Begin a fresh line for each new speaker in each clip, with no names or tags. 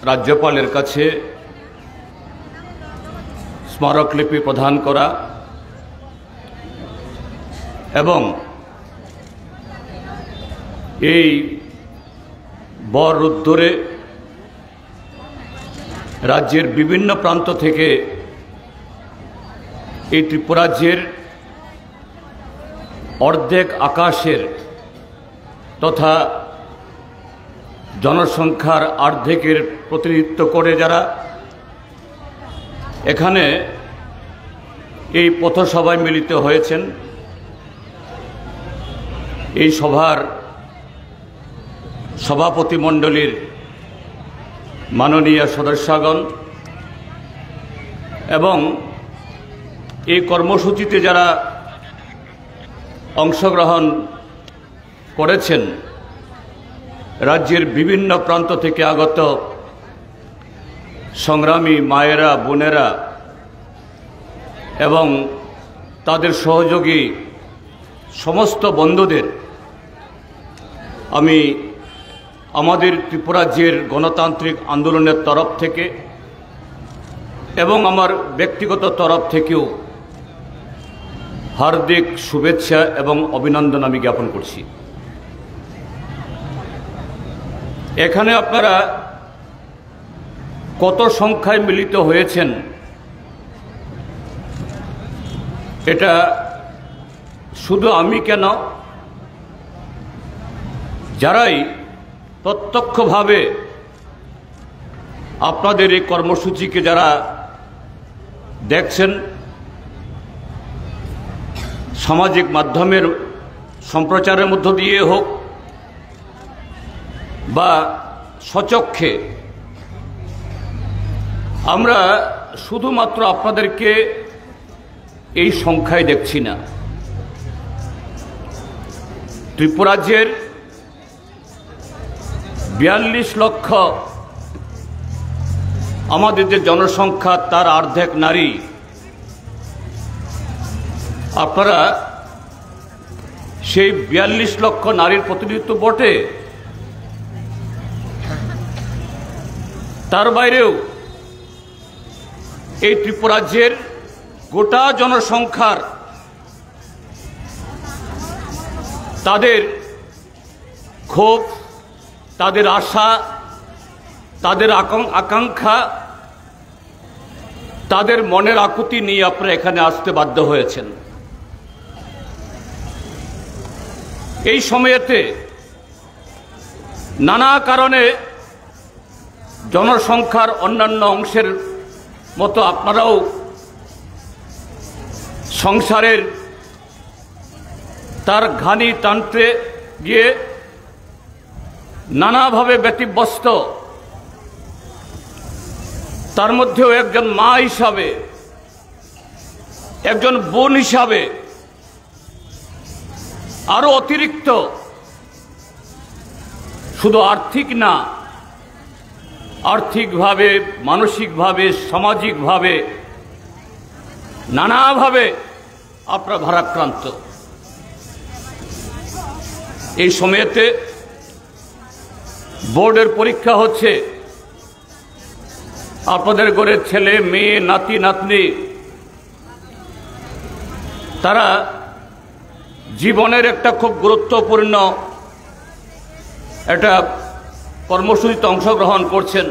রাজ্যপালের কাছে স্মারকলিপি প্রদান করা এবং এই বর উদ্ধারে রাজ্যের বিভিন্ন প্রান্ত থেকে এই ত্রিপুরাজ্যের অর্ধেক আকাশের তথা জনসংখ্যার অর্ধেকের প্রতিনিধিত্ব করে যারা এখানে এই পথসভায় মিলিত হয়েছেন, এই সভার সভাপতিমণ্ডলীর মাননীয় সদস্যগণ এবং এই কর্মসূচিতে যারা অংশগ্রহণ করেছেন, রাজ্যের বিভিন্ন প্রান্ত থেকে আগত সংগ্রামী মায়েরা, বোনেরা এবং তাদের সহযোগী সমস্ত বন্ধুদের আমি আমাদের ত্রিপুরাজ্যের গণতান্ত্রিক আন্দোলনের তরফ থেকে এবং আমার ব্যক্তিগত তরফ থেকেও হার্দিক শুভেচ্ছা এবং অভিনন্দন আমি জ্ঞাপন করছি। এখানে আপনারা কত সংখ্যায় মিলিত হয়েছেন এটা শুধু আমি কেন, যারাই প্রত্যক্ষভাবে আপনাদের এই কর্মসূচিকে যারা দেখছেন, সামাজিক মাধ্যমের সম্প্রচারের মধ্য দিয়ে হোক বা স্বচক্ষে, আমরা শুধুমাত্র আপনাদেরকে এই সংখ্যায় দেখছি না। ত্রিপুরাজ্যের 42 লক্ষ আমাদের যে জনসংখ্যা তার অর্ধেক নারী। আপনারা সেই 42 লক্ষ নারীর প্রতিনিধিত্ব বটে, তার বাইরেও এই ত্রিপুরাজ্যের গোটা জনসংখ্যার তাদের ক্ষোভ, তাদের আশা, তাদের আকাঙ্ক্ষা, তাদের মনের আকুতি নিয়ে আপনারা এখানে আসতে বাধ্য হয়েছেন। এই সময়েতে নানা কারণে জনসংখ্যার অন্যান্য অংশের মতো আপনারাও সংসারের তার ঘানি টানতে গিয়ে নানাভাবে ব্যতিব্যস্ত। তার মধ্যেও একজন মা হিসাবে, একজন বোন হিসাবে আরো অতিরিক্ত শুধু আর্থিক না, আর্থিকভাবে, মানসিকভাবে, সামাজিকভাবে নানাভাবে আপনারা ভারাক্রান্ত। এই সময়েতে বোর্ডের পরীক্ষা হচ্ছে, আপনাদের ঘরের ছেলে মেয়ে, নাতি নাতনি তারা জীবনের একটা খুব গুরুত্বপূর্ণ একটা কর্মসূচিতে অংশগ্রহণ করছেন।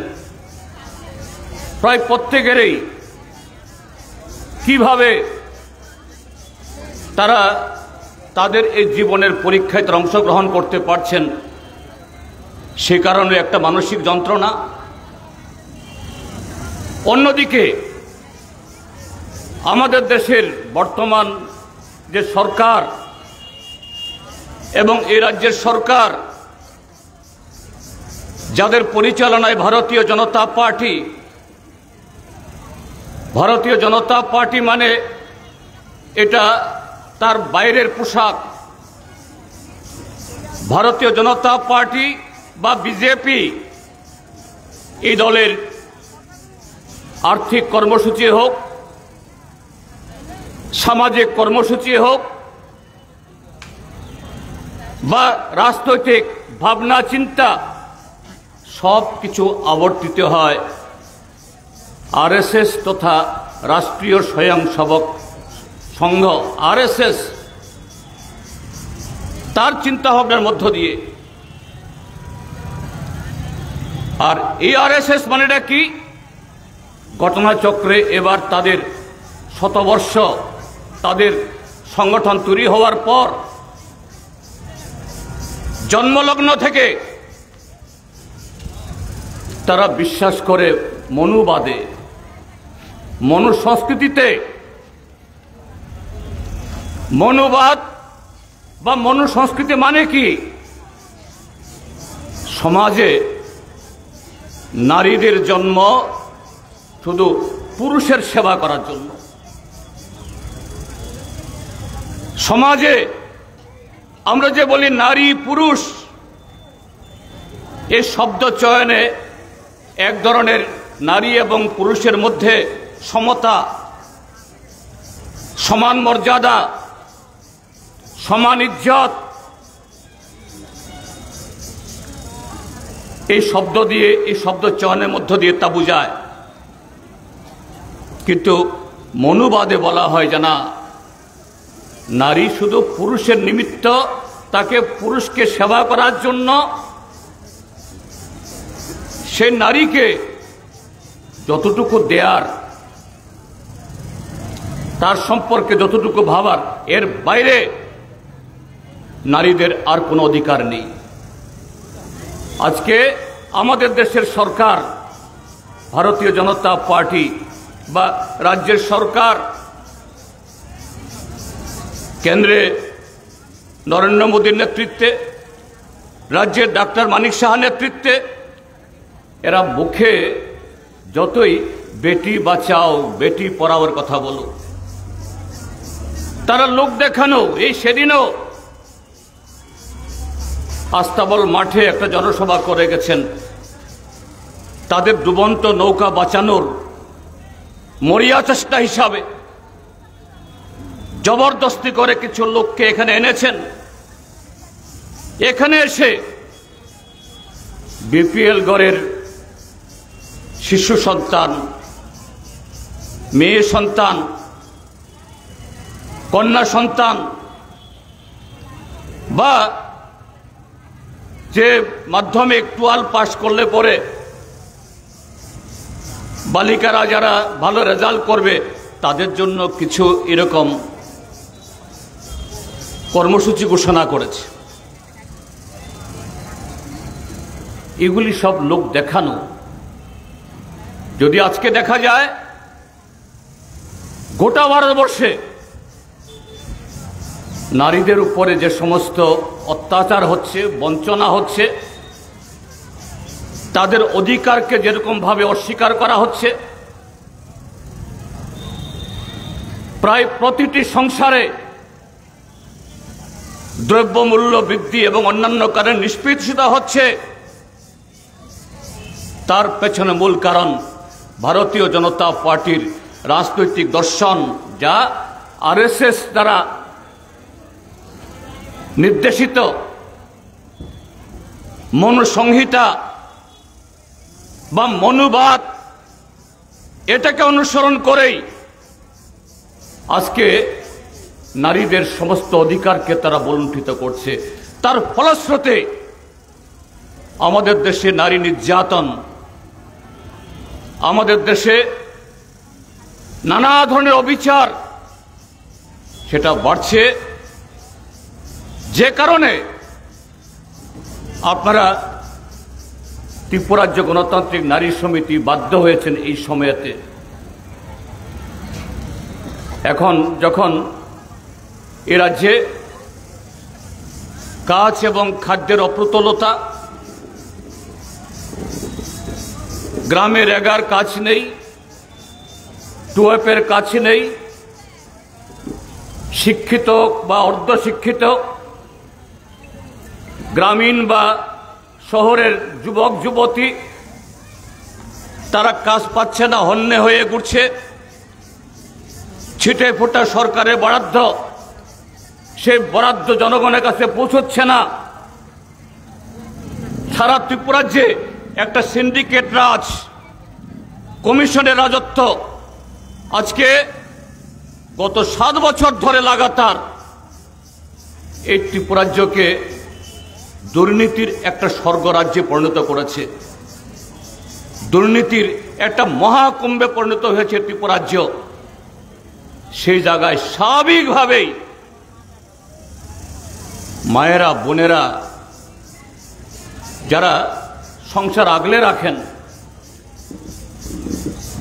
প্রায় প্রত্যেকেরই কিভাবে তারা তাদের এই জীবনের পরীক্ষায় তারা অংশগ্রহণ করতে পারছেন, সে কারণে একটা মানসিক যন্ত্রণা। অন্যদিকে আমাদের দেশের বর্তমান যে সরকার এবং এই রাজ্যের সরকার, যাদের পরিচালনায় ভারতীয় জনতা পার্টি, ভারতীয় জনতা পার্টি মানে এটা তার বাইরের পোশাক। ভারতীয় জনতা পার্টি বা বিজেপি এই দলের আর্থিক কর্মসূচি হোক, সামাজিক কর্মসূচি হোক বা রাজনৈতিক ভাবনা চিন্তা সব কিছু আবর্তিত হয় আরএসএস তথা রাষ্ট্রীয় স্বয়ংসেবক সংঘ আরএসএস তার চিন্তাভাবনার মধ্য দিয়ে। আর এই আরএসএস মানেটা কি? ঘটনাচক্রে এবার তাদের শতবর্ষ, তাদের সংগঠন তৈরি হওয়ার পর জন্মলগ্ন থেকে তারা বিশ্বাস করে মনুবাদে, মনু সংস্কৃতিতে। মনুবাদ বা মনু সংস্কৃতি মানে কি? সমাজে নারীদের জন্ম শুধু পুরুষের সেবা করার জন্য। সমাজে আমরা যে বলি নারী পুরুষ, এই শব্দ চয়নে এক ধরনের নারী এবং পুরুষের মধ্যে সমতা, সমান মর্যাদা, সমান ইজ্জত, এই শব্দ দিয়ে, এই শব্দ চয়নের মধ্য দিয়ে তা বোঝায়। কিন্তু মনুবাদে বলা হয় যে না, নারী শুধু পুরুষের নিমিত্ত, তাকে পুরুষকে সেবা করার জন্য, সে নারীকে যতটুকু দেয়ার, তার সম্পর্কে যতটুকু ভাবার, এর বাইরে নারীদের আর কোনো অধিকার নেই। আজকে আমাদের দেশের সরকার, ভারতীয় জনতা পার্টি বা রাজ্যের সরকার, কেন্দ্রে নরেন্দ্র মোদীর নেতৃত্বে, রাজ্যের ডাক্তার মানিক সাহার নেতৃত্বে, এরা মুখে যতই বেটি বাঁচাও, বেটি পড়াওয়ার কথা বলো, তারা লোক দেখানো। এই সেদিনও আস্তাবল মাঠে একটা জনসভা করে গেছেন, তাদের ডুবন্ত নৌকা বাঁচানোর মরিয়া চেষ্টা হিসাবে জবরদস্তি করে কিছু লোককে এখানে এনেছেন। এখানে এসে বিপিএল ঘরের শিশু সন্তান, মেয়ে সন্তান, কন্যা সন্তান বা যে মাধ্যমিক 12 পাস করলে পরে বালিকারা যারা ভালো রেজাল্ট করবে, তাদের জন্য কিছু এরকম কর্মসূচি ঘোষণা করেছে। এগুলি সব লোক দেখানো। যদি আজকে দেখা যায় গোটা ভারতবর্ষে নারীদের উপরে যে সমস্ত অত্যাচার হচ্ছে, বঞ্চনা হচ্ছে, তাদের অধিকারকে যেরকমভাবে অস্বীকার করা হচ্ছে, প্রায় প্রতিটি সংসারে দ্রব্যমূল্য বৃদ্ধি এবং অন্যান্য কারণে নিষ্পেষিত হচ্ছে, তার পেছনে মূল কারণ ভারতীয় জনতা পার্টির রাজনৈতিক দর্শন, যা আরএসএস দ্বারা নির্দেশিত মনুসংহিতা বা মনুবাদ, এটাকে অনুসরণ করেই আজকে নারীদের সমস্ত অধিকারকে তারা বলুণ্ঠিত করছে। তার ফলশ্রুতি আমাদের দেশে নারী নির্যাতন, আমাদের দেশে নানা ধরনের অবিচার, সেটা বাড়ছে। যে কারণে আপনারা ত্রিপুরাজ্য গণতান্ত্রিক নারী সমিতি বাধ্য হয়েছেন এই সময়েতে, এখন যখন এ রাজ্যে কাজ এবং খাদ্যের অপ্রতুলতা, গ্রামে রেগার কাজ নেই, টুয়েপের কাজ নেই, শিক্ষিত বা অর্ধশিক্ষিত গ্রামীণ বা শহরের যুবক যুবতী তারা কাজ পাচ্ছে না, হন্যে হয়ে ঘুরছে। ছিটে ফোটা সরকারের বরাদ্দ, সেই বরাদ্দ জনগণের কাছে পৌঁছচ্ছে না। সারা ত্রিপুরাজ্যে একটা সিন্ডিকেট রাজ, কমিশনের রাজত্ব। আজকে গত 7 বছর ধরে লাগাতার এই ত্রিপুরাজ্যকে দুর্নীতির একটা স্বর্গরাজ্যে পরিণত করেছে। দুর্নীতির একটা মহাকুম্ভে পরিণত হয়েছে ত্রিপুরাজ্য। সেই জায়গায় স্বাভাবিকভাবেই মায়েরা, বোনেরা যারা সংসার আগলে রাখেন,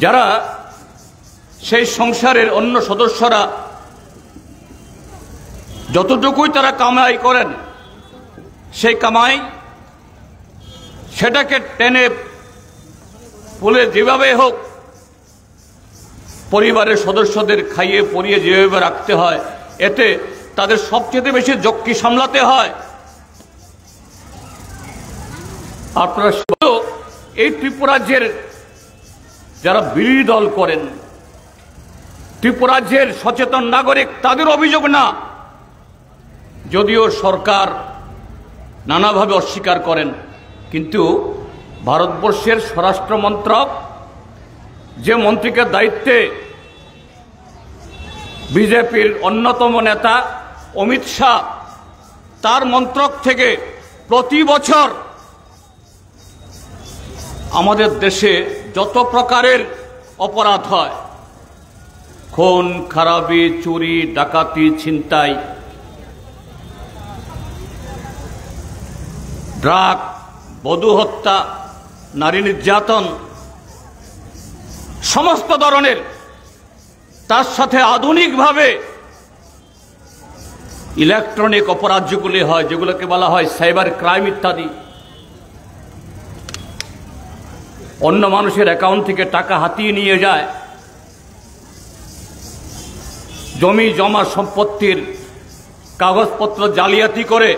যারা সেই সংসারের অন্য সদস্যরা যতটুকুই তারা কামাই করেন, সেই কামাই সেটাকে টেনে পুলে যেভাবে হোক পরিবারের সদস্যদের খাইয়ে পরিয়ে যেভাবে রাখতে হয়, এতে তাদের সবচেয়ে বেশি ঝক্কি সামলাতে হয়। আপনারা শুধু এই ত্রিপুরাজ্যের যারা বিরোধী দল করেন, ত্রিপুরাজ্যের সচেতন নাগরিক, তাদের অভিযোগ না। যদিও সরকার নানাভাবে অস্বীকার করেন, কিন্তু ভারতবর্ষের স্বরাষ্ট্র মন্ত্রক, যে মন্ত্রীকে দায়িত্বে বিজেপির অন্যতম নেতা অমিত শাহ, তার মন্ত্রক থেকে প্রতি বছর আমাদের দেশে যত প্রকারের অপরাধ হয়, খুন খারাপি, চুরি, ডাকাতি, ছিনতাই, ড্রাগ, বধূ হত্যা, নারী নির্যাতন, সমস্ত ধরনের, তার সাথে আধুনিকভাবে ইলেকট্রনিক অপরাধ যেগুলি হয়, যেগুলোকে বলা হয় সাইবার ক্রাইম ইত্যাদি, অন্য মানুষের অ্যাকাউন্ট থেকে টাকা হাতিয়ে নিয়ে যায়, জমি জমা সম্পত্তির কাগজপত্র জালিয়াতি করে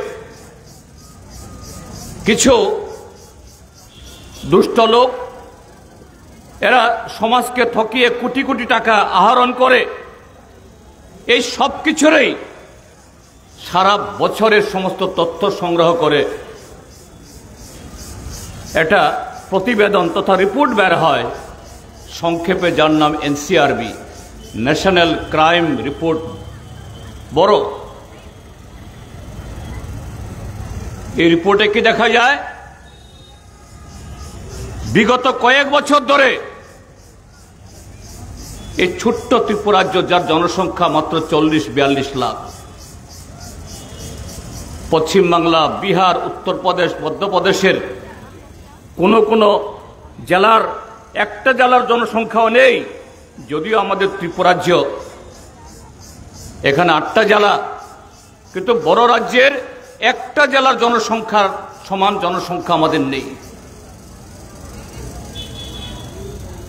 কিছু দুষ্ট লোক, এরা সমাজকে ঠকিয়ে কোটি কোটি টাকা আহরণ করে। এই সব কিছুরই সারা বছরের সমস্ত তথ্য সংগ্রহ করে এটা প্রতিবেদন তথা রিপোর্ট বের হয়, সংক্ষেপে যার নাম এনসিআরবি, ন্যাশনাল ক্রাইম রিপোর্ট বড়। এই রিপোর্টে কি দেখা যায়, বিগত কয়েক বছর ধরে এই ছোট্ট ত্রিপুরাজ্য, যার জনসংখ্যা মাত্র 40-42 লাখ, পশ্চিমবাংলা, বিহার, উত্তরপ্রদেশ, মধ্যপ্রদেশের কোন কোন জেলার, একটা জেলার জনসংখ্যাও নেই। যদিও আমাদের ত্রিপুরাজ্য এখানে 8টা জেলা, কিন্তু বড় রাজ্যের একটা জেলার জনসংখ্যার সমান জনসংখ্যা আমাদের নেই।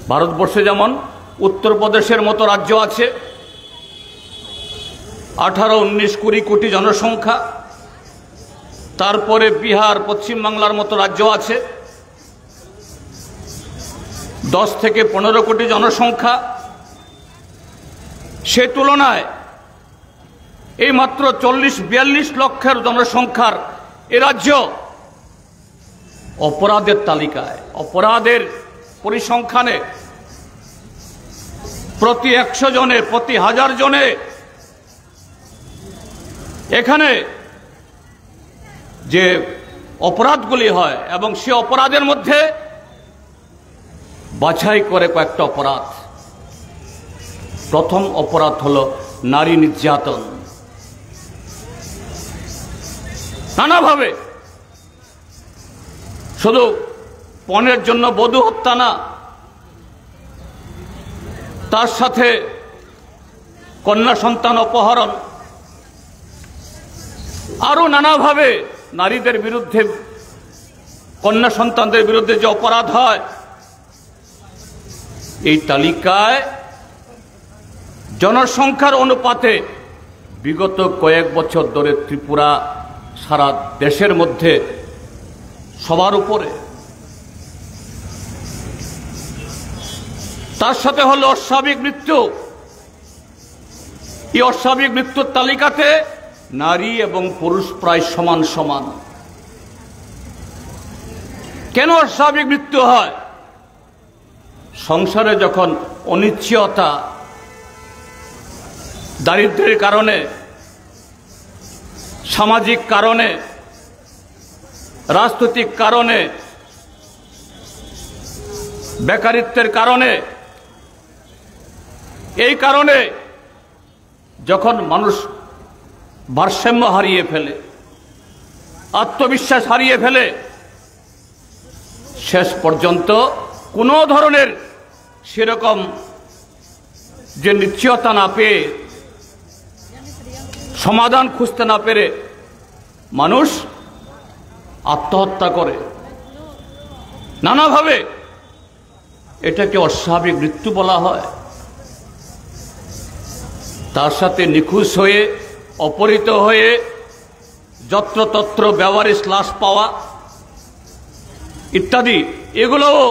ভারতবর্ষে যেমন উত্তরপ্রদেশের মতো রাজ্য আছে, 18-19-20 কোটি জনসংখ্যা, তারপরে বিহার, পশ্চিমবাংলার মতো রাজ্য আছে 10-15 কোটি জনসংখ্যা। সে তুলনায় এই মাত্র 40-42 লক্ষের জনসংখ্যার এ রাজ্য অপরাধের তালিকায়, অপরাধের পরিসংখ্যানে প্রতি 100 জনে, প্রতি 1000 জনে এখানে যে অপরাধগুলি হয়, এবং সে অপরাধের মধ্যে বাছাই করে কয়েকটা অপরাধ। প্রথম অপরাধ হলো নারী নির্যাতন। নানাভাবে, শুধু পণের জন্য বধূ হত্যা না, তার সাথে কন্যা সন্তান অপহরণ, আরো নানাভাবে নারীদের বিরুদ্ধে, কন্যা সন্তানদের বিরুদ্ধে যে অপরাধ হয়, এই তালিকায় জনসংখ্যার অনুপাতে বিগত কয়েক বছর ধরে ত্রিপুরা সারা দেশের মধ্যে সবার উপরে। তার সাথে হলো অস্বাভাবিক মৃত্যু। এই অস্বাভাবিক মৃত্যুর তালিকাতে নারী এবং পুরুষ প্রায় সমান সমান। কেন অস্বাভাবিক মৃত্যু হয়? সংসারে যখন অনিশ্চয়তা, দারিদ্র্যের কারণে, সামাজিক কারণে, রাজনৈতিক কারণে, বেকারিত্বের কারণে, এই কারণে যখন মানুষ ভারসাম্য হারিয়ে ফেলে, আত্মবিশ্বাস হারিয়ে ফেলে, শেষ পর্যন্ত কোনো ধরনের সেরকম যে নিশ্চয়তা না পেয়ে, সমাধান খুঁজতে না পেরে মানুষ আত্মহত্যা করে নানাভাবে। এটাকে অস্বাভাবিক মৃত্যু বলা হয়। তার সাথে নিখোঁজ হয়ে, অপহৃত হয়ে যত্রতত্র ব্যবহারিক লাশ পাওয়া ইত্যাদি, এগুলোও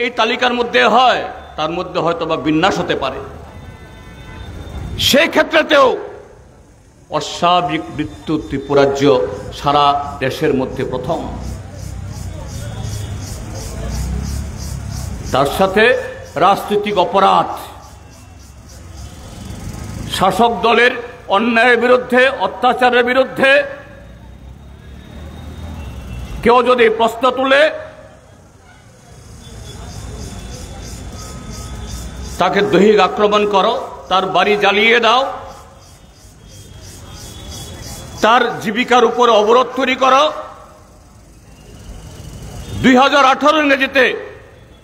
এই তালিকার মধ্যে হয়। তার মধ্যে হয়তো বা বিন্যাস হতে পারে। সেই ক্ষেত্রেতেও অস্বাভাবিক মৃত্যু ত্রিপুরাজ্য সারা দেশের মধ্যে প্রথম। তার সাথে রাজনৈতিক অপরাধ, শাসক দলের অন্যায়ের বিরুদ্ধে, অত্যাচারের বিরুদ্ধে কেউ যদি প্রশ্ন তুলে, তাকে দৈহিক আক্রমণ করো, তার বাড়ি জ্বালিয়ে দাও, তার জীবিকার উপরে অবরোধ তৈরি করো। 2018 ইংরেজিতে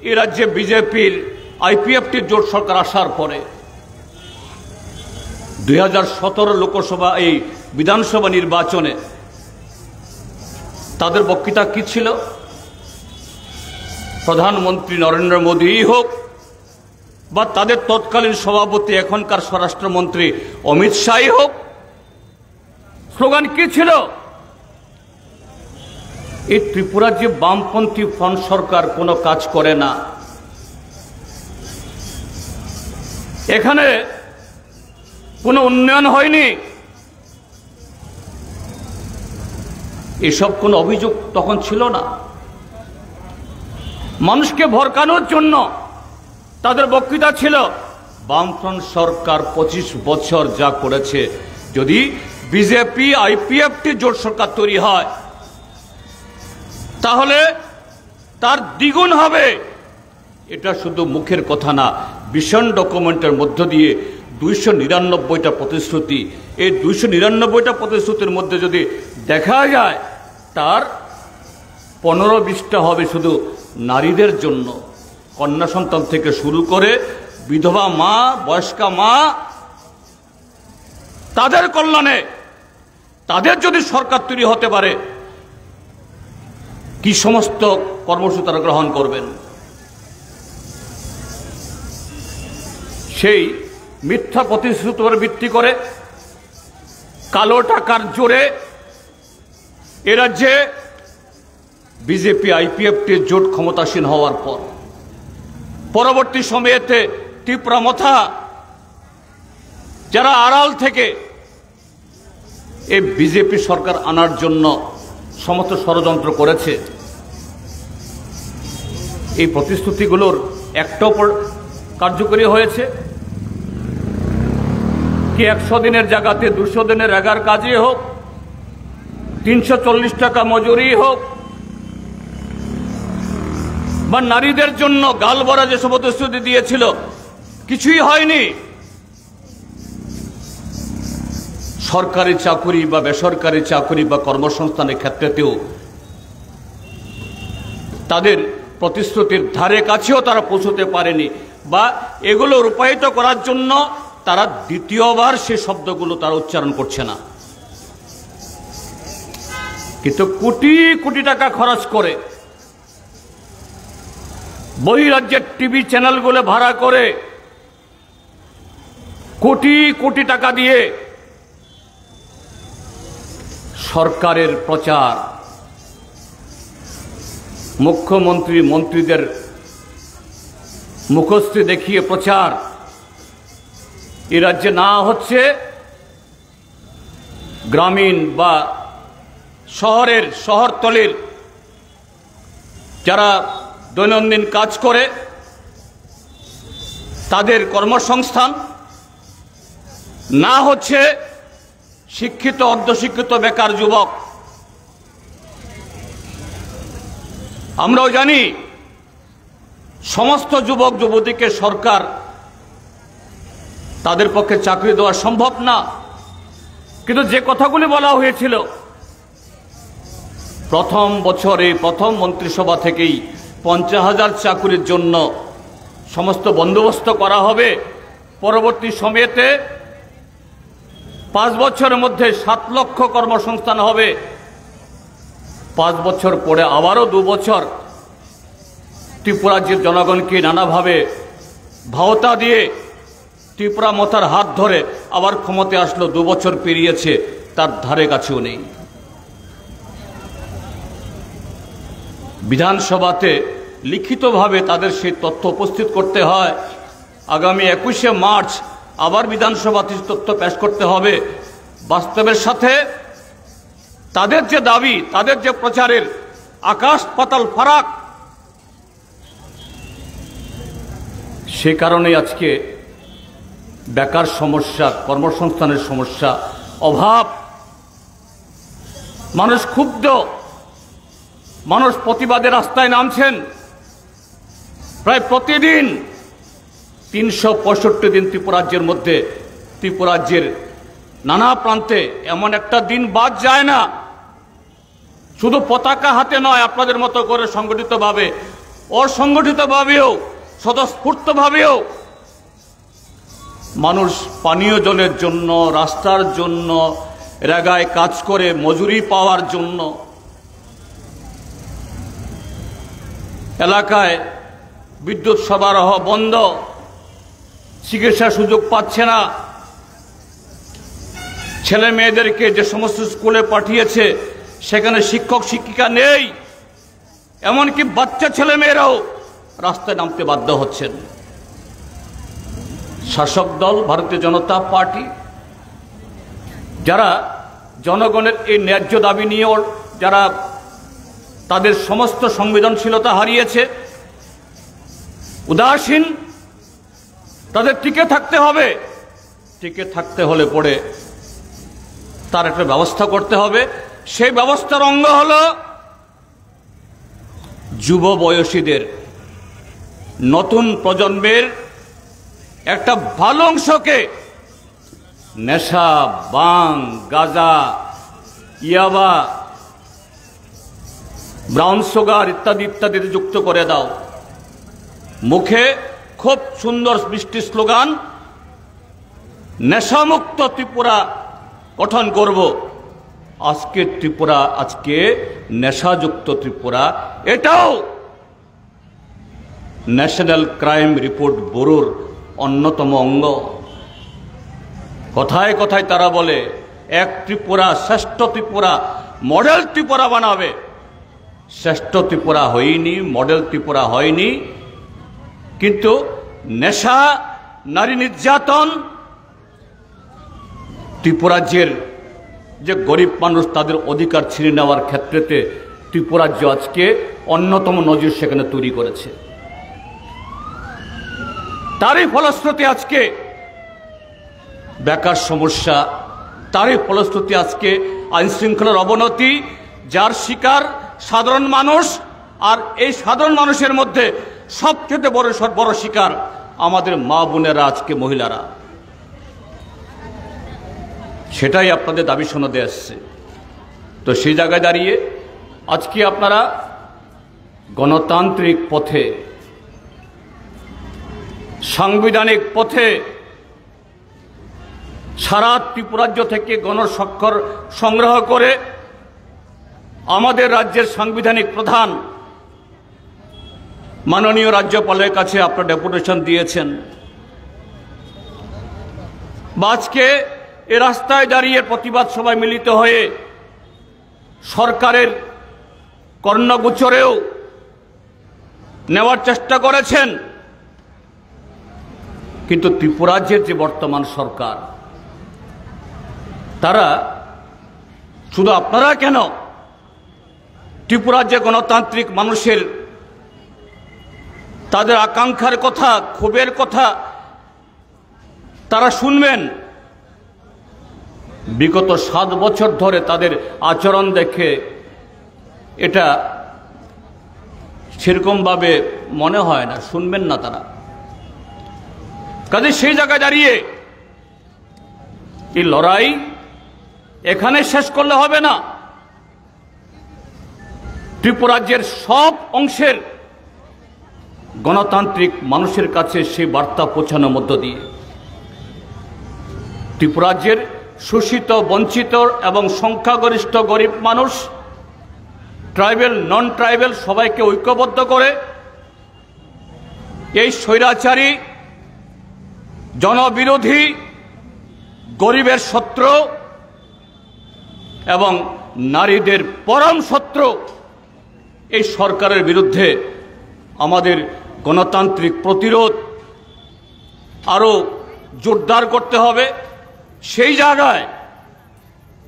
এই রাজ্যে বিজেপির আইপিএফটির জোট সরকার আসার পরে 2017 লোকসভা এই বিধানসভা নির্বাচনে তাদের বক্তৃতা কি ছিল? প্রধানমন্ত্রী নরেন্দ্র মোদী হোক বা তাদের তৎকালীন সভাপতি এখনকার স্বরাষ্ট্রমন্ত্রী অমিত শাহ হোক, স্লোগান কি ছিল? এই ত্রিপুরার যে বামপন্থী ফ্রন্ট সরকার কোনো কাজ করে না, এখানে কোনো উন্নয়ন হয়নি, এসব কোনো অভিযোগ তখন ছিল না। মানুষকে ভরকানোর জন্য তাদের বক্তৃতা ছিল বামফ্রন্ট সরকার 25 বছর যা করেছে, যদি বিজেপি আইপিএফটি জোট সরকার তৈরি হয় তাহলে তার দ্বিগুণ হবে। এটা শুধু মুখের কথা না, ভিশন ডকুমেন্টের মধ্য দিয়ে 299টা প্রতিশ্রুতি, এই 299টা প্রতিশ্রুতির মধ্যে যদি দেখা যায় তার 15-20টা হবে শুধু নারীদের জন্য, কন্যা সন্তান থেকে শুরু করে বিধবা মা, বয়স্কা মা, তাদের কল্যাণে। তাদের যদি সরকার তৈরি হতে পারে, কি সমস্ত কর্মসূচি তারা গ্রহণ করবেন? সেই মিথ্যা প্রতিশ্রুতির উপর ভিত্তি করে কালো টাকার জোরে এ রাজ্যে বিজেপি আইপিএফটির জোট ক্ষমতাসীন হওয়ার পর পরবর্তী সময়েতে তীব্রমথা যারা আড়াল থেকে এই বিজেপি সরকার আনার জন্য সমস্ত ষড়যন্ত্র করেছে, এই প্রতিশ্রুতিগুলোর একটাও কার্যকরী হয়েছে কি? 100 দিনের জায়গাতে 200 দিনের এগার কাজে হোক, 340 টাকা মজুরি হোক, বা নারীদের জন্য গালভরা যেসব প্রতিশ্রুতি দিয়েছিল, কিছুই হয়নি। সরকারি চাকুরি বা বেসরকারি চাকুরি বা কর্মসংস্থানের ক্ষেত্রেতেও তাদের প্রতিশ্রুতির ধারে কাছেও তারা পৌঁছতে পারেনি, বা এগুলো রূপায়িত করার জন্য তারা দ্বিতীয়বার সে শব্দগুলো তারা উচ্চারণ করছে না। কিন্তু কোটি কোটি টাকা খরচ করে বহিরাজ্যের টিভি চ্যানেলগুলো ভাড়া করে কোটি কোটি টাকা দিয়ে সরকারের প্রচার, মুখ্যমন্ত্রী মন্ত্রীদের মুখশ্রী দেখিয়ে প্রচার এ রাজ্যে না হচ্ছে, গ্রামীণ বা শহরতলির যারা দৈনন্দিন কাজ করে তাদের কর্মসংস্থান, না হচ্ছে শিক্ষিত অর্ধশিক্ষিত বেকার যুবক। আমরাও জানি সমস্ত যুবক যুবতীকে সরকার তাদের পক্ষে চাকরি দেওয়া সম্ভব না, কিন্তু যে কথাগুলি বলা হয়েছিল প্রথম বছরে প্রথম মন্ত্রিসভা থেকেই 50,000 চাকরির জন্য সমস্ত বন্দোবস্ত করা হবে, পরবর্তী সময়েতে 5 বছরের মধ্যে 7 লক্ষ কর্মসংস্থান হবে, 5 বছর পরে আবারও 2 বছর ত্রিপুরাজ্যের জনগণকে নানাভাবে ভাওতা দিয়ে ত্রিপুরা মাতার হাত ধরে আবার ক্ষমতায় আসলো, 2 বছর পেরিয়েছে, তার ধারে কাছেও নেই। বিধানসভাতে লিখিতভাবে তাদের সেই তথ্য উপস্থিত করতে হয়। আগামী 21শে মার্চ আবার বিধানসভাতে তথ্য পেশ করতে হবে। বাস্তবের সাথে তাদের যে দাবি, তাদের যে প্রচারের আকাশ পাতাল ফারাক, সে কারণেই আজকে বেকার সমস্যা, কর্মসংস্থানের সমস্যা, অভাব, মানুষ ক্ষুব্ধ, মানুষ প্রতিবাদের রাস্তায় নামছেন। প্রায় প্রতিদিন 365 দিন ত্রিপুরাজ্যের মধ্যে, ত্রিপুরাজ্যের নানা প্রান্তে এমন একটা দিন বাদ যায় না, শুধু পতাকা হাতে নয়, আপনাদের মতো করে সংগঠিতভাবে, অসংগঠিতভাবেও, স্বতঃস্ফূর্তভাবেও মানুষ পানীয় জলের জন্য, রাস্তার জন্য, রেগায় কাজ করে মজুরি পাওয়ার জন্য, এলাকায় বিদ্যুৎ সরবরাহ বন্ধ, চিকিৎসার সুযোগ পাচ্ছে না, ছেলে মেয়েদেরকে যে সমস্ত স্কুলে পাঠিয়েছে সেখানে শিক্ষক শিক্ষিকা নেই, এমনকি বাচ্চা ছেলে মেয়েরাও রাস্তায় নামতে বাধ্য হচ্ছেন। শাসক দল ভারতীয় জনতা পার্টি, যারা জনগণের এই ন্যায্য দাবি নিয়ে যারা তাদের সমস্ত সংবেদনশীলতা হারিয়েছে, উদাসীন, তাদের টিকে থাকতে হবে। টিকে থাকতে হলে পরে তার একটা ব্যবস্থা করতে হবে। সেই ব্যবস্থার অঙ্গ হল যুব বয়সীদের, নতুন প্রজন্মের একটা ভালো অংশকে নেশা, বাং, গাঁজা, ইয়াবা, ব্রাউন সুগার ইত্যাদি ইত্যাদিতে যুক্ত করে দাও। মুখে খুব সুন্দর মিষ্টি স্লোগান, নেশামুক্ত ত্রিপুরা গঠন করব। আজকে ত্রিপুরা, আজকে নেশাযুক্ত ত্রিপুরা, এটাও ন্যাশনাল ক্রাইম রিপোর্ট ব্যুরোর অন্যতম অঙ্গ। কথায় কথায় তারা বলে এক ত্রিপুরা, শ্রেষ্ঠ ত্রিপুরা, মডেল ত্রিপুরা বানাবে। শ্রেষ্ঠ ত্রিপুরা হয়নি, মডেল ত্রিপুরা হয়নি, কিন্তু নেশা, নারী নির্যাতন, ত্রিপুরাজ্যের যে গরিব মানুষ তাদের অধিকার ছিনে নেওয়ার ক্ষেত্রেতে ত্রিপুরাজ্য আজকে অন্যতম নজির সেখানে তৈরি করেছে। তারই ফলশ্রুতি আজকে বেকার সমস্যা, তারই ফলশ্রুতি আজকে আইন শৃঙ্খলার অবনতি, যার শিকার সাধারণ মানুষ। আর এই সাধারণ মানুষের মধ্যে সবচেয়ে বড় শিকার আমাদের মা বোনেরা, আজকে মহিলারা। সেটাই আপনাদের দাবি শোনাতে আসছে। তো সেই জায়গায় দাঁড়িয়ে আজকে আপনারা গণতান্ত্রিক পথে, সাংবিধানিক পথে সারা ত্রিপুরাজ্য থেকে গণস্বাক্ষর সংগ্রহ করে আমাদের রাজ্যের সাংবিধানিক প্রধান মাননীয় রাজ্যপালের কাছে আপনারা ডেপুটেশন দিয়েছেন। আজকে এ রাস্তায় দাঁড়িয়ে প্রতিবাদ সভায় মিলিত হয়ে সরকারের কর্ণগোচরেও নেওয়ার চেষ্টা করেছেন, কিন্তু ত্রিপুরাজ্যের যে বর্তমান সরকার, তারা শুধু আপনারা কেন, ত্রিপুরাজ্যে গণতান্ত্রিক মানুষের তাদের আকাঙ্ক্ষার কথা, ক্ষোভের কথা তারা শুনবেন। বিগত 7 বছর ধরে তাদের আচরণ দেখে এটা সেরকমভাবে মনে হয় না, শুনবেন না তারা। কাজে সেই জায়গায় দাঁড়িয়ে এই লড়াই এখানে শেষ করলে হবে না। ত্রিপুরাজ্যের সব অংশের গণতান্ত্রিক মানুষের কাছে সেই বার্তা পৌঁছানোর মধ্য দিয়ে ত্রিপুরাজ্যের শোষিত, বঞ্চিত এবং সংখ্যাগরিষ্ঠ গরিব মানুষ, ট্রাইবেল, নন ট্রাইবেল সবাইকে ঐক্যবদ্ধ করে এই স্বৈরাচারী, জনবিরোধী, গরিবের শত্রু এবং নারীদের পরম শত্রু এই সরকারের বিরুদ্ধে আমাদের গণতান্ত্রিক প্রতিরোধ আরো জোরদার করতে হবে। সেই জায়গায়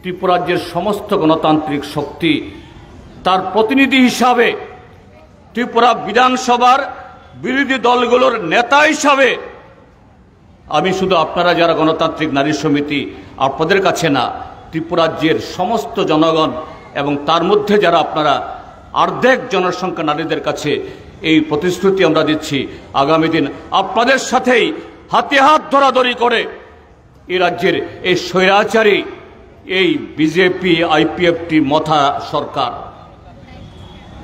ত্রিপুরাজ্যের সমস্ত গণতান্ত্রিক শক্তি তার প্রতিনিধি হিসাবে, ত্রিপুরা বিধানসভার বিরোধী দলগুলোর নেতা হিসাবে আমি শুধু আপনারা যারা গণতান্ত্রিক নারী সমিতি, আপনাদের কাছে না, ত্রিপুরাজ্যের সমস্ত জনগণ এবং তার মধ্যে যারা আপনারা অর্ধেক জনসংখ্যা নারীদের কাছে এই প্রতিশ্রুতি আমরা দিচ্ছি, আগামী দিন আপনাদের সাথেই হাতে হাত ধরাধরি করে এই রাজ্যের এই স্বৈরাচারী, এই বিজেপি আইপিএফটি মথা সরকার,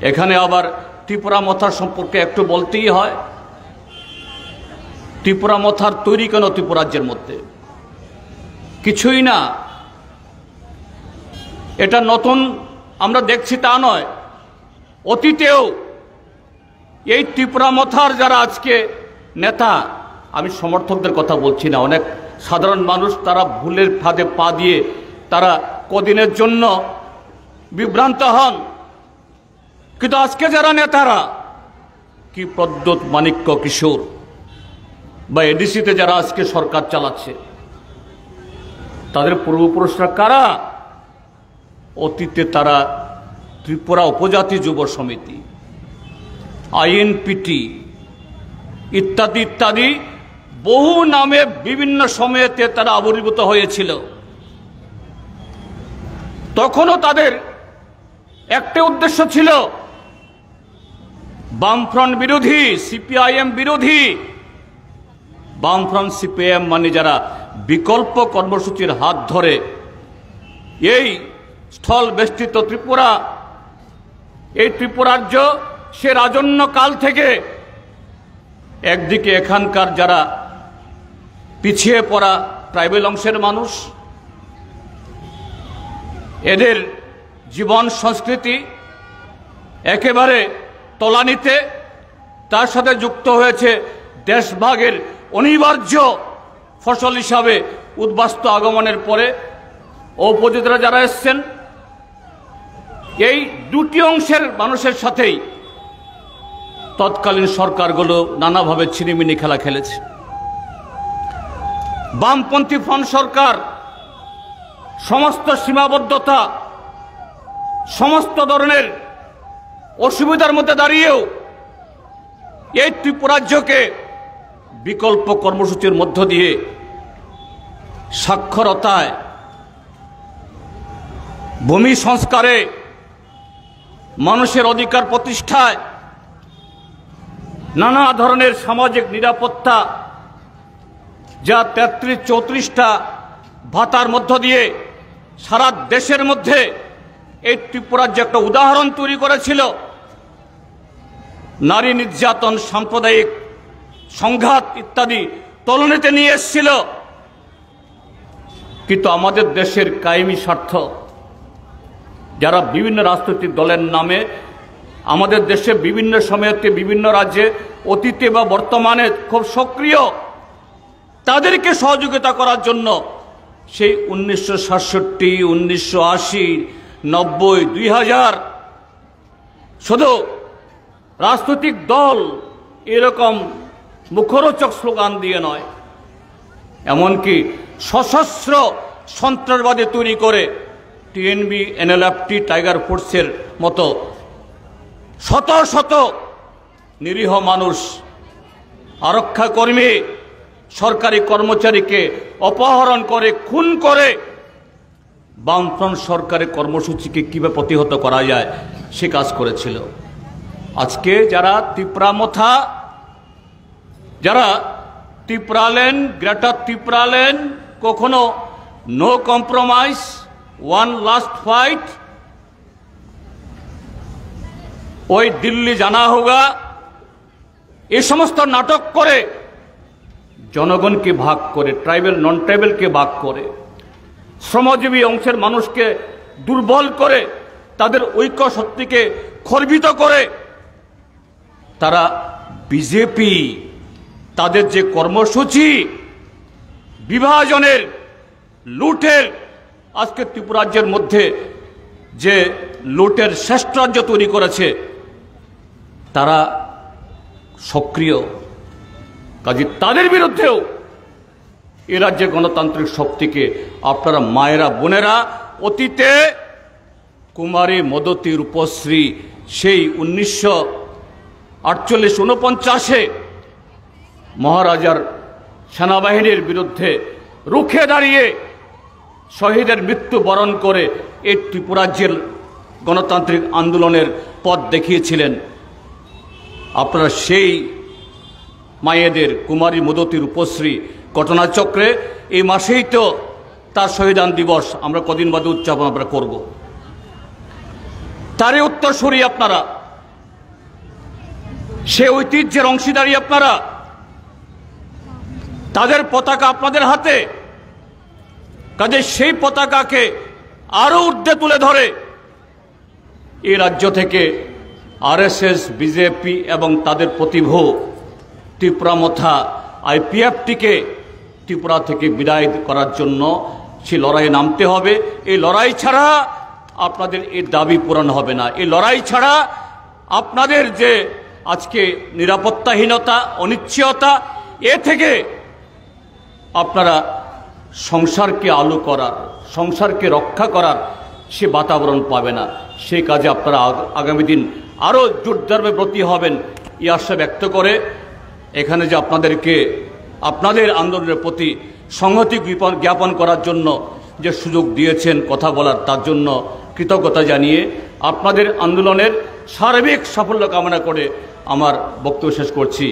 এখানে আবার ত্রিপুরা মথার সম্পর্কে একটু বলতেই হয়। ত্রিপুরা মথার তৈরি কেন ত্রিপুরাজ্যের মধ্যে? কিছুই না, এটা নতুন আমরা দেখছি তা নয়। অতীতেও এই ত্রিপুরা মথার যারা আজকে নেতা, আমি সমর্থকদের কথা বলছি না, অনেক সাধারণ মানুষ তারা ভুলের ফাঁদে পা দিয়ে তারা কদিনের জন্য বিভ্রান্ত হন, কিন্তু আজকে যারা নেতারা, কি প্রদ্যোৎ মাণিক্য কিশোর বা এডিসিতে যারা আজকে সরকার চালাচ্ছে, তাদের পূর্বপুরুষরা কারা? অতীতে তারা ত্রিপুরা উপজাতি যুব সমিতি, আইএনপিটি ইত্যাদি ইত্যাদি বহু নামে বিভিন্ন সময়েতে তারা আবির্ভূত হয়েছিল। তখনও তাদের একটা উদ্দেশ্য ছিল বামফ্রন্ট বিরোধী, সিপিআইএম বিরোধী। বামফ্রন্ট, সিপিআইএম মানে যারা বিকল্প কর্মসূচির হাত ধরে এই স্থল বেষ্টিত ত্রিপুরা, এই ত্রিপুরাজ্য সে রাজন্য কাল থেকে একদিকে এখানকার যারা পিছিয়ে পড়া ট্রাইবেল অংশের মানুষ, এদের জীবন সংস্কৃতি একেবারে তলানিতে, তার সাথে যুক্ত হয়েছে দেশভাগের অনিবার্য ফসল হিসাবে উদ্বাস্তু আগমনের পরে উপজাতিরা যারা এসছেন, এই দুটি অংশের মানুষের সাথেই তৎকালীন সরকারগুলো নানাভাবে ছিনিমিনি খেলা খেলেছে। বামপন্থী ফ্রন্ট সরকার সমস্ত সীমাবদ্ধতা, সমস্ত ধরনের অসুবিধার মধ্যে দাঁড়িয়েও এই ত্রিপুরাজ্যকে বিকল্প কর্মসূচির মধ্য দিয়ে সাক্ষরতায়, ভূমি সংস্কারে, মানুষের অধিকার প্রতিষ্ঠায়, নানা ধরনের সামাজিক নিরাপত্তা, যা 33-34টা ভাতার মধ্য দিয়ে সারা দেশের মধ্যে এই ত্রিপুরাজ্য একটা উদাহরণ তৈরি করেছিল। নারী নির্যাতন, সাম্প্রদায়িক সংঘাত ইত্যাদি তলনিতে নিয়ে এসেছিল। কিন্তু আমাদের দেশের কায়েমি স্বার্থ যারা বিভিন্ন রাজনৈতিক দলের নামে আমাদের দেশে বিভিন্ন সময়তে বিভিন্ন রাজ্যে অতীতে বা বর্তমানে খুব সক্রিয়, তাদেরকে সহযোগিতা করার জন্য সেই 1967, 1980, 90, 2000 শুধু রাজনৈতিক দল এরকম মুখরোচক স্লোগান দিয়ে নয়, এমনকি সশস্ত্র সন্ত্রাসবাদী তৈরি করে টিএনবি, এনএলএফটি, টাইগার ফোর্সের মতো শত শত নিরীহ মানুষ আরক্ষা কর্মী সরকারি কর্মচারীকে অপহরণ করে খুন করে বামফ্রন্ট সরকারের কর্মসূচিকে কিভাবে প্রতিহত করা যায় সে কাজ করেছিল। আজকে যারা তিপ্রামথা, যারা তিপ্রালেন, গ্রেটার তিপ্রালেন, কখনো no compromise, one last fight, ওই দিল্লি জানা হোগা, এই সমস্ত নাটক করে জনগণকে ভাগ করে, ট্রাইবেল নন ট্রাইবেলকে ভাগ করে, শ্রমজীবী অংশের মানুষকে দুর্বল করে, তাদের ঐক্য শক্তিকে খর্বিত করে তারা বিজেপি তাদের যে কর্মসূচি বিভাজনের, লুটের, আজকে ত্রিপুরা রাজ্যের মধ্যে যে লুটের শ্রেষ্ঠ রাজ্য তৈরি করেছে তারা সক্রিয়। কাজে তাদের বিরুদ্ধেও এ রাজ্যের গণতান্ত্রিক শক্তিকে আপনারা মায়েরা বোনেরা, অতীতে কুমারী মদতী রূপশ্রী সেই 1948-49 মহারাজার সেনাবাহিনীর বিরুদ্ধে রুখে দাঁড়িয়ে শহীদের মৃত্যু বরণ করে এই ত্রিপুরা রাজ্যের গণতান্ত্রিক আন্দোলনের পথ দেখিয়েছিলেন। আপনারা সেই মায়েদের, কুমারী মদতী রূপশ্রী ঘটনাচক্রে এই মাসেই তো তার শহীদান দিবস আমরা কদিন বাদে উদযাপন আমরা করব। তারই উত্তরসূরি আপনারা, সে ঐতিহ্যের অংশীদারি আপনারা, তাদের পতাকা আপনাদের হাতে। কাজে সেই পতাকাকে আরো ঊর্ধ্বে তুলে ধরে এই রাজ্য থেকে আরএসএস, বিজেপি এবং তাদের প্রতিভূ তিপ্রামথা আইপিএফটিকে ত্রিপুরা থেকে বিদায় করার জন্য সেই লড়াইয়ে নামতে হবে। এই লড়াই ছাড়া আপনাদের এই দাবি পূরণ হবে না। এই লড়াই ছাড়া আপনাদের যে আজকে নিরাপত্তাহীনতা, অনিশ্চয়তা, এ থেকে আপনারা সংসারকে আলো করার, সংসারকে রক্ষা করার সে বাতাবরণ পাবে না। সেই কাজে আপনারা আগামী দিন আরও জোরদারভাবে ব্রতী হবেন এই আশা ব্যক্ত করে এখানে যে আপনাদেরকে আপনাদের আন্দোলনের প্রতি সংহতি জ্ঞাপন করার জন্য যে সুযোগ দিয়েছেন কথা বলার, তার জন্য কৃতজ্ঞতা জানিয়ে আপনাদের আন্দোলনের সার্বিক সাফল্য কামনা করে আমার বক্তব্য শেষ করছি।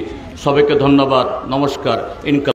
সবাইকে ধন্যবাদ, নমস্কার।